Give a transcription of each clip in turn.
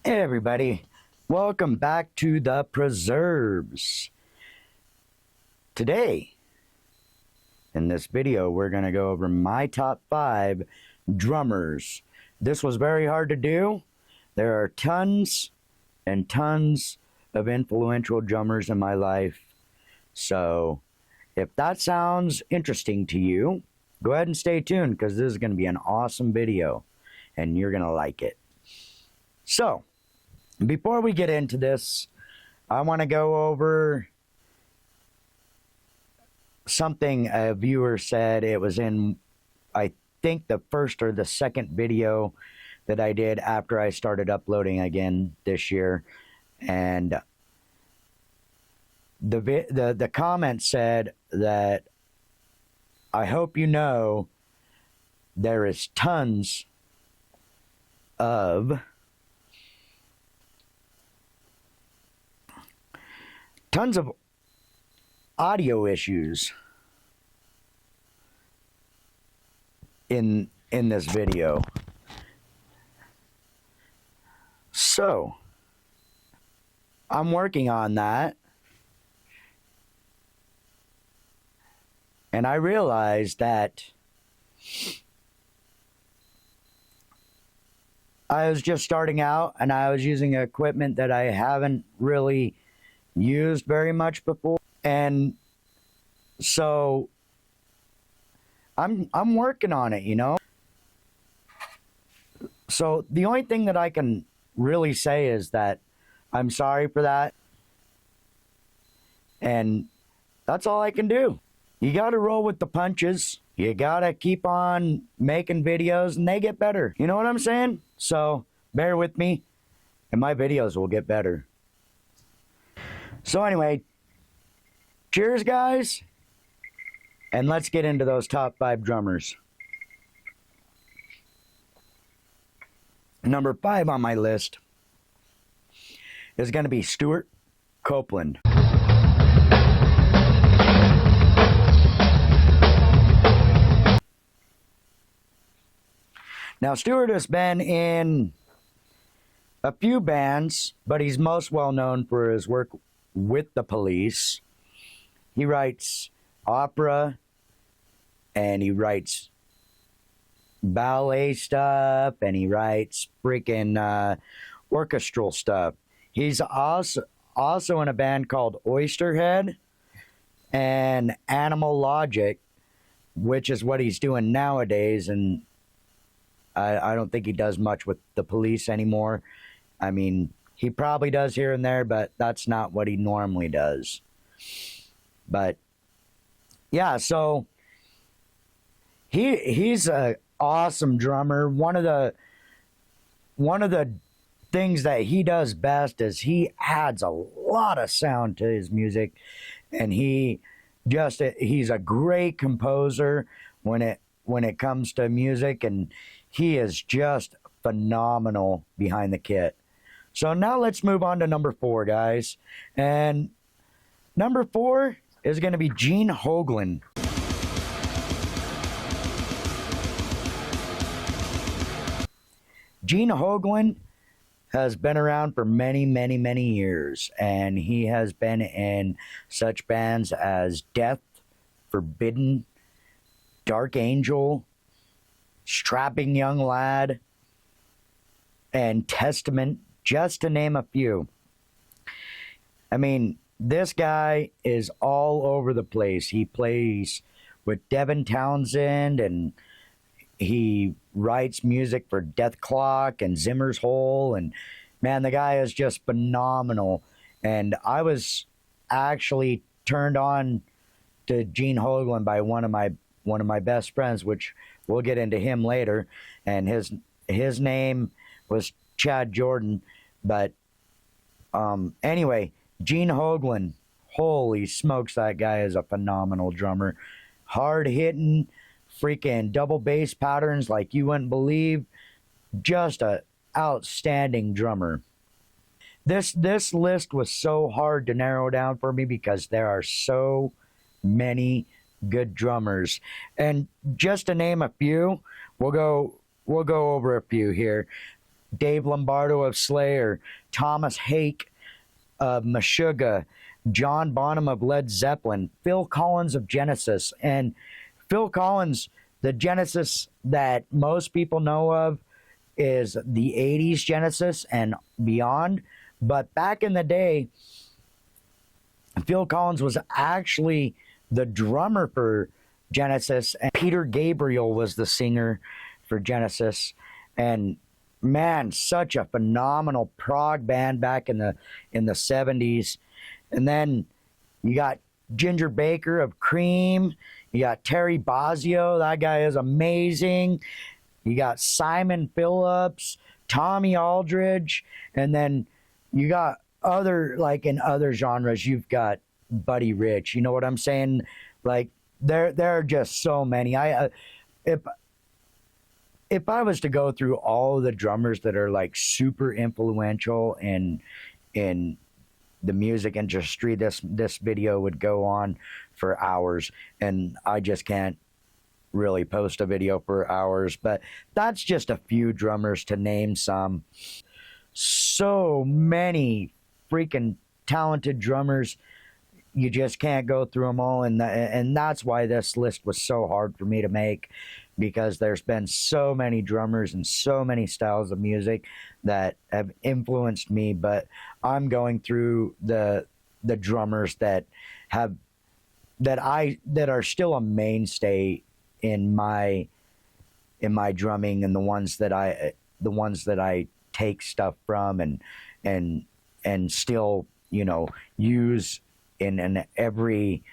Hey everybody, welcome back to the Preserves. Today, in this video, we're going to go over my top 5 drummers. This was very hard to do. There are tons and tons of influential drummers in my life. So, if that sounds interesting to you, go ahead and stay tuned because this is going to be an awesome video and you're going to like it. So, before we get into this, I want to go over something a viewer said. It was in, I think, the first or the second video that I did after I started uploading again this year. And the comment said that I hope you know there is tons of audio issues in this video. So, I'm working on that. And I realized that I was just starting out and I was using equipment that I haven't really used very much before, and so I'm working on it, you know. So the only thing that I can really say is that I'm sorry for that, and that's all I can do. You got to roll with the punches. You got to keep on making videos and they get better. You know what I'm saying? So bear with me and my videos will get better. So anyway, cheers guys, and let's get into those top 5 drummers. Number 5 on my list is going to be Stewart Copeland. Now Stewart has been in a few bands, but he's most well known for his work with the Police. He writes opera and he writes ballet stuff and he writes freaking orchestral stuff. He's also in a band called Oysterhead and Animal Logic, which is what he's doing nowadays, and I don't think he does much with the Police anymore. I mean, he probably does here and there, but that's not what he normally does. But yeah, so he's an awesome drummer. One of the things that he does best is he adds a lot of sound to his music, and he's a great composer when it comes to music, and he is just phenomenal behind the kit. So now let's move on to number 4, guys. And number 4 is going to be Gene Hoglan. Gene Hoglan has been around for many, many, many years, and he has been in such bands as Death, Forbidden, Dark Angel, Strapping Young Lad, and Testament, just to name a few. I mean, this guy is all over the place. He plays with Devin Townsend, and he writes music for Death Clock and Zimmer's Hole, and man, the guy is just phenomenal. And I was actually turned on to Gene Hoglan by one of my best friends, which we'll get into him later, and his name was Chad Jordan. But anyway, Gene Hoglan, holy smokes, that guy is a phenomenal drummer. Hard hitting, freaking double bass patterns like you wouldn't believe. Just a outstanding drummer. This list was so hard to narrow down for me because there are so many good drummers. And just to name a few, we'll go over a few here. Dave Lombardo of Slayer, Thomas Hake of Meshuggah, John Bonham of Led Zeppelin, Phil Collins of Genesis. And Phil Collins, the Genesis that most people know of is the 80s Genesis and beyond. But back in the day, Phil Collins was actually the drummer for Genesis, and Peter Gabriel was the singer for Genesis. And man, such a phenomenal prog band back in the 70s. And then you got Ginger Baker of Cream. You got Terry Bozzio. That guy is amazing. You got Simon Phillips, Tommy Aldridge, and then you got other, like in other genres, you've got Buddy Rich. You know what I'm saying? Like there are just so many. If I was to go through all the drummers that are like super influential in the music industry, this video would go on for hours, and I just can't really post a video for hours. But that's just a few drummers to name some. So many freaking talented drummers, you just can't go through them all, and that's why this list was so hard for me to make, because there's been so many drummers and so many styles of music that have influenced me. But I'm going through the drummers that are still a mainstay in my drumming, and the ones that I take stuff from and still, you know, use in every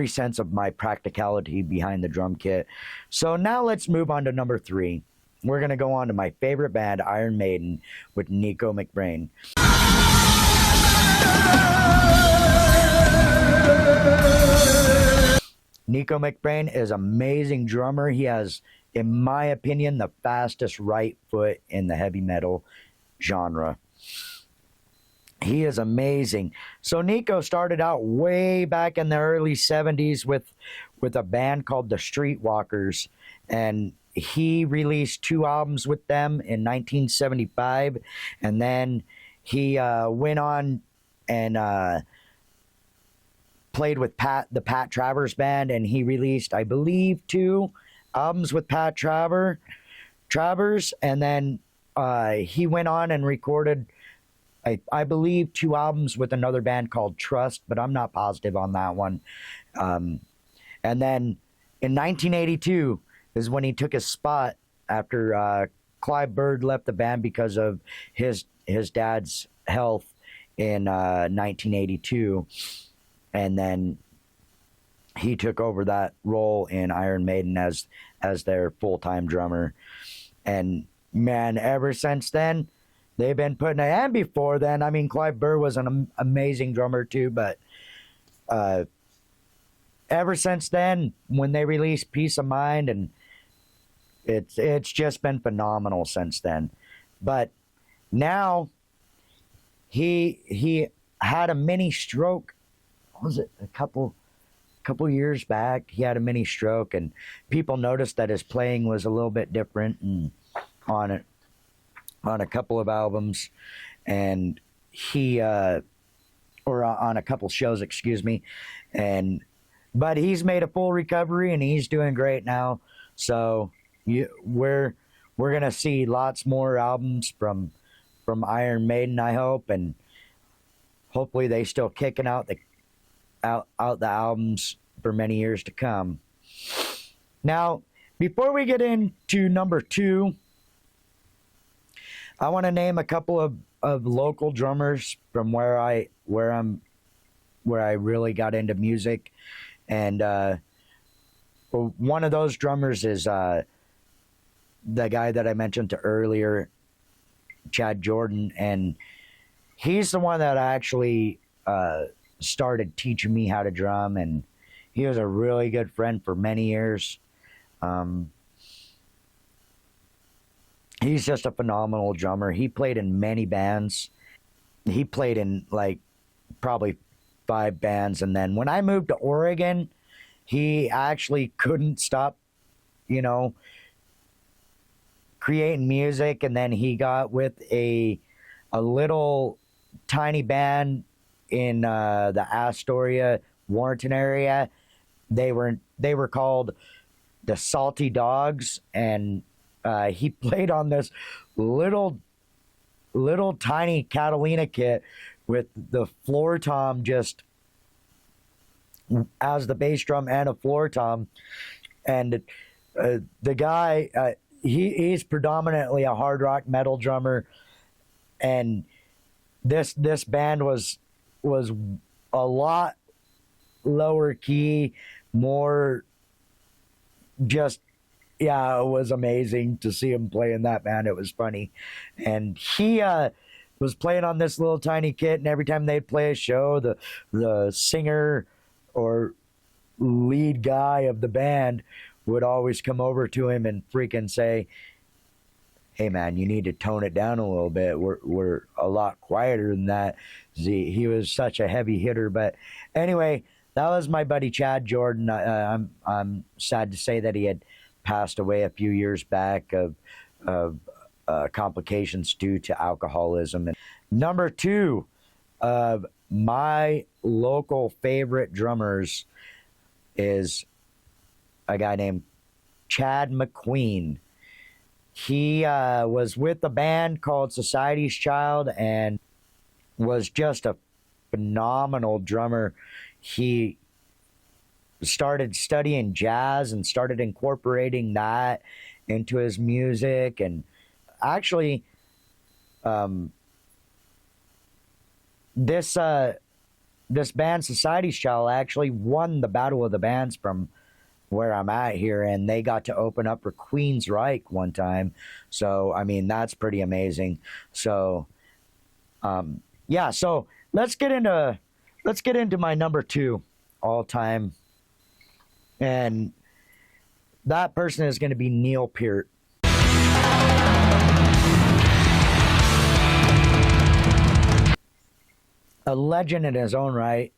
sense of my practicality behind the drum kit. So now let's move on to number 3. We're going to go on to my favorite band, Iron Maiden, with Nicko McBrain. Nicko McBrain is an amazing drummer. He has, in my opinion, the fastest right foot in the heavy metal genre. He is amazing. So Nicko started out way back in the early 70s with a band called the Streetwalkers, and he released 2 albums with them in 1975, and then he went on and played with the Pat Travers Band, and he released, I believe, 2 albums with Pat Travers, and then he went on and recorded, I believe, 2 albums with another band called Trust, but I'm not positive on that one. And then in 1982 is when he took his spot after Clive Bird left the band because of his dad's health in 1982. And then he took over that role in Iron Maiden as their full-time drummer. And man, ever since then, they've been putting it, and before then, I mean, Clive Burr was an amazing drummer too, but ever since then, when they released Peace of Mind, and it's just been phenomenal since then. But now he had a mini stroke. What was it, a couple years back? He had a mini stroke, and people noticed that his playing was a little bit different and on a couple of albums, and he or on a couple shows, excuse me, but he's made a full recovery and he's doing great now. So we're gonna see lots more albums from Iron Maiden, I hope, and hopefully they still kicking out the albums for many years to come. Now, before we get into number 2, I want to name a couple of local drummers from where I really got into music, and one of those drummers is the guy that I mentioned earlier, Chad Jordan, and he's the one that actually started teaching me how to drum, and he was a really good friend for many years. He's just a phenomenal drummer. He played in many bands. He played in like probably 5 bands. And then when I moved to Oregon, he actually couldn't stop creating music, and then he got with a little tiny band in the Astoria, Warrenton area. They were called the Salty Dogs, and he played on this little tiny Catalina kit with the floor tom just as the bass drum and a floor tom. And the guy, he's predominantly a hard rock metal drummer, and this band was a lot lower key, more just, yeah, it was amazing to see him play in that band. It was funny. And he was playing on this little tiny kit, and every time they'd play a show, the singer or lead guy of the band would always come over to him and freaking say, "Hey man, you need to tone it down a little bit. We're a lot quieter than that." He was such a heavy hitter. But anyway, that was my buddy Chad Jordan. I'm sad to say that he had passed away a few years back of complications due to alcoholism. And number 2 of my local favorite drummers is a guy named Chad McQueen. He was with a band called Society's Child and was just a phenomenal drummer. He started studying jazz and started incorporating that into his music. And actually, this band, Society's Child, actually won the Battle of the Bands from where I'm at here, and they got to open up for Queensryche one time. So I mean, that's pretty amazing. So yeah, so let's get into my number 2 all time, and that person is going to be Neil Peart. A legend in his own right.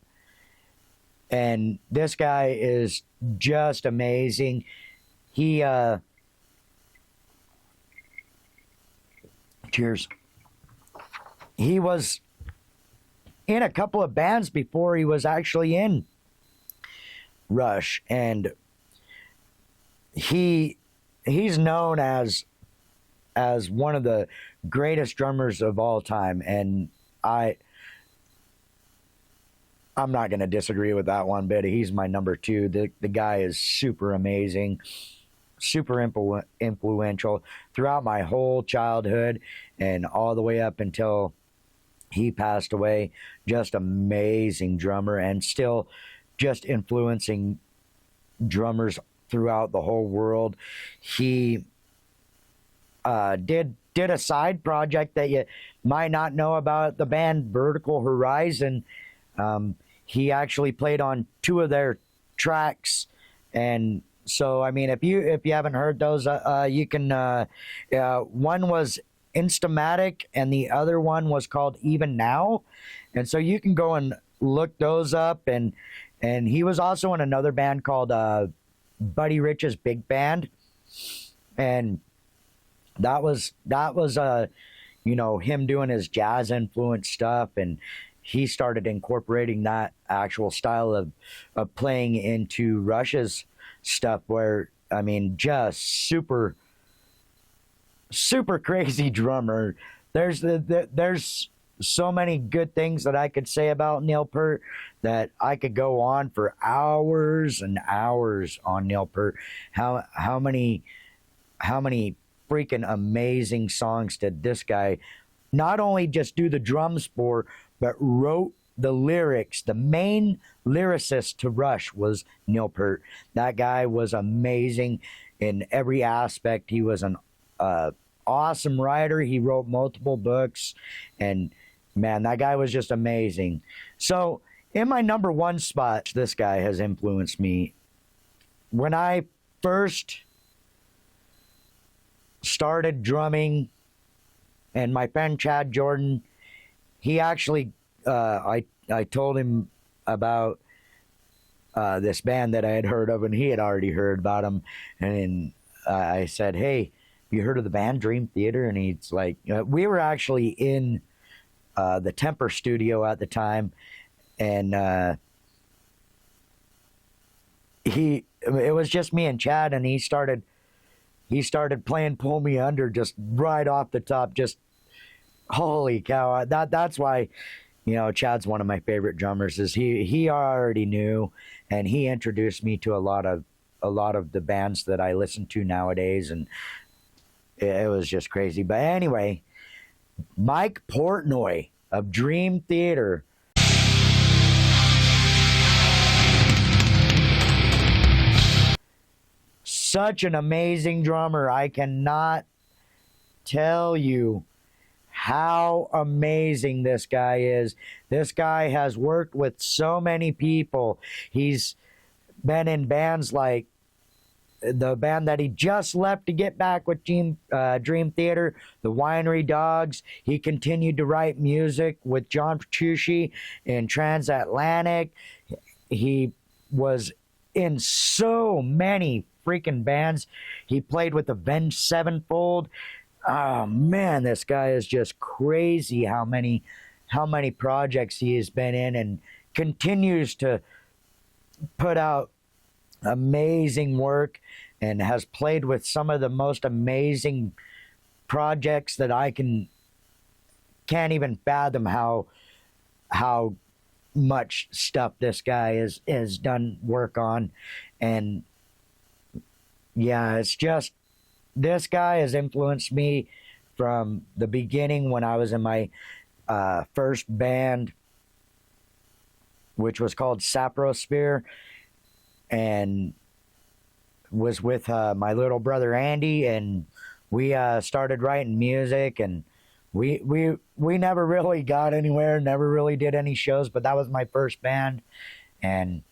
And this guy is just amazing. He, cheers. He was in a couple of bands before he was actually in Rush. And he's known as one of the greatest drummers of all time. And I'm not going to disagree with that one bit. He's my number 2. The guy is super amazing, super influential throughout my whole childhood and all the way up until he passed away. Just amazing drummer, and still just influencing drummers throughout the whole world. He did a side project that you might not know about, the band Vertical Horizon. He actually played on 2 of their tracks, and so I mean, if you haven't heard those, you can. One was Instamatic, and the other one was called Even Now, and so you can go and look those up. And he was also in another band called Buddy Rich's Big Band, and that was him doing his jazz influence stuff, and he started incorporating that actual style of playing into Rush's stuff, where, I mean, just super crazy drummer. There's so many good things that I could say about Neil Peart that I could go on for hours and hours on Neil Peart. How many freaking amazing songs did this guy not only just do the drums for, but wrote the lyrics. The main lyricist to Rush was Neil Peart. That guy was amazing in every aspect. He was an awesome writer. He wrote multiple books, and man, that guy was just amazing. So in my number 1 spot, this guy has influenced me. When I first started drumming, and my friend Chad Jordan, he actually, I told him about this band that I had heard of, and he had already heard about them. And I said, "Hey, you heard of the band Dream Theater? And he's like, we were actually in the Temper studio at the time, and it was just me and Chad, and he started playing Pull Me Under just right off the top. Just holy cow. That's why, Chad's one of my favorite drummers. Is he already knew, and he introduced me to a lot of the bands that I listen to nowadays, and it was just crazy. But anyway, Mike Portnoy of Dream Theater. Such an amazing drummer. I cannot tell you how amazing this guy is. This guy has worked with so many people. He's been in bands like the band that he just left to get back with Dream Theater, the Winery Dogs. He continued to write music with John Petrucci in Transatlantic. He was in so many freaking bands. He played with Avenged Sevenfold. Oh man, this guy is just crazy how many projects he has been in, and continues to put out amazing work, and has played with some of the most amazing projects that I can't even fathom how much stuff this guy has done work on. And yeah, it's just, this guy has influenced me from the beginning when I was in my first band, which was called Saprosphere, and was with my little brother Andy, and we started writing music, and we never really got anywhere, never really did any shows, but that was my first band, and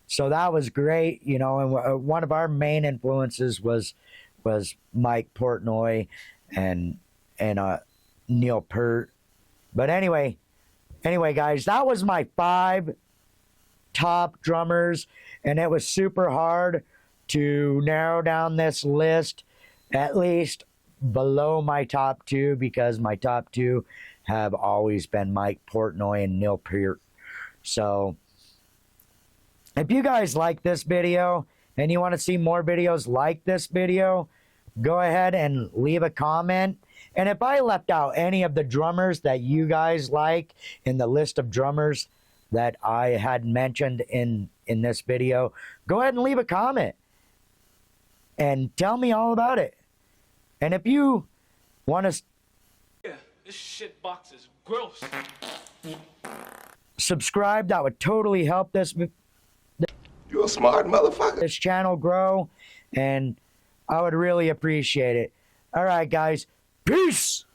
so that was great, and one of our main influences was Mike Portnoy and Neil Peart. But anyway, guys, that was my 5 top drummers, and it was super hard to narrow down this list, at least below my top 2, because my top 2 have always been Mike Portnoy and Neil Peart. So if you guys like this video and you want to see more videos like this video, go ahead and leave a comment. And if I left out any of the drummers that you guys like in the list of drummers that I had mentioned in this video, go ahead and leave a comment and tell me all about it. And if you want to... Yeah, this shit box is gross. Subscribe, that would totally help this... You a smart motherfucker. This channel grow, and I would really appreciate it. All right, guys. Peace!